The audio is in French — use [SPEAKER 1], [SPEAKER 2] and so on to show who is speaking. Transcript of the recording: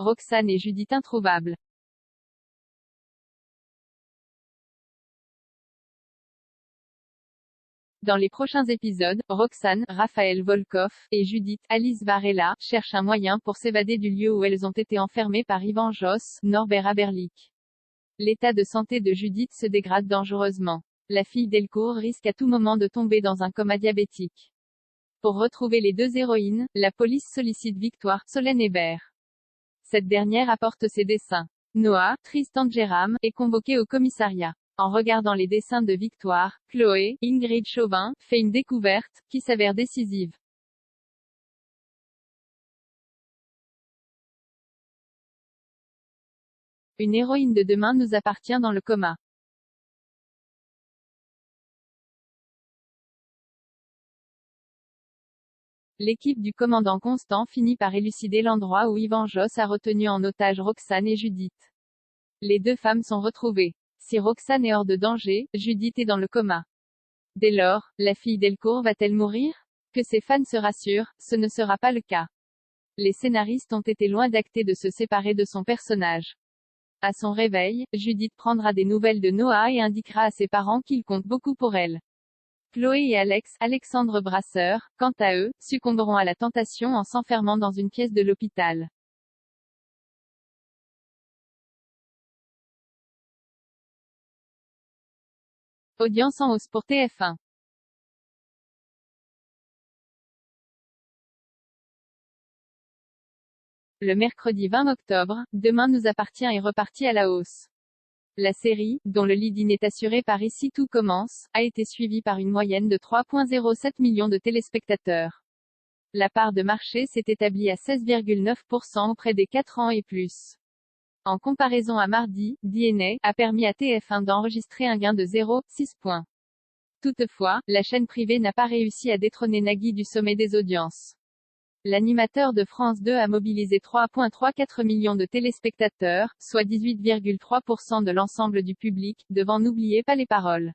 [SPEAKER 1] Roxane et Judith introuvables. Dans les prochains épisodes, Roxane, Raphaël Volkov, et Judith, Alice Varela, cherchent un moyen pour s'évader du lieu où elles ont été enfermées par Yvan Josse, Norbert Aberlich. L'état de santé de Judith se dégrade dangereusement. La fille Delcourt risque à tout moment de tomber dans un coma diabétique. Pour retrouver les deux héroïnes, la police sollicite Victoire, Solène Hébert. Cette dernière apporte ses dessins. Noah, Tristan Jérôme, est convoqué au commissariat. En regardant les dessins de Victoire, Chloé, Ingrid Chauvin, fait une découverte, qui s'avère décisive. Une héroïne de demain nous appartient dans le coma. L'équipe du commandant Constant finit par élucider l'endroit où Yvan Josse a retenu en otage Roxane et Judith. Les deux femmes sont retrouvées. Si Roxane est hors de danger, Judith est dans le coma. Dès lors, la fille Delcourt va-t-elle mourir? Que ses fans se rassurent, ce ne sera pas le cas. Les scénaristes ont été loin d'acter de se séparer de son personnage. À son réveil, Judith prendra des nouvelles de Noah et indiquera à ses parents qu'il compte beaucoup pour elle. Chloé et Alexandre Brasseur, quant à eux, succomberont à la tentation en s'enfermant dans une pièce de l'hôpital. Audience en hausse pour TF1. Le mercredi 20 octobre, Demain nous appartient est reparti à la hausse. La série, dont le lead-in est assuré par Ici tout commence, a été suivie par une moyenne de 3,07 millions de téléspectateurs. La part de marché s'est établie à 16,9% auprès des 4 ans et plus. En comparaison à mardi, DNA a permis à TF1 d'enregistrer un gain de 0,6 points. Toutefois, la chaîne privée n'a pas réussi à détrôner Nagui du sommet des audiences. L'animateur de France 2 a mobilisé 3,34 millions de téléspectateurs, soit 18,3% de l'ensemble du public, devant N'oubliez pas les paroles.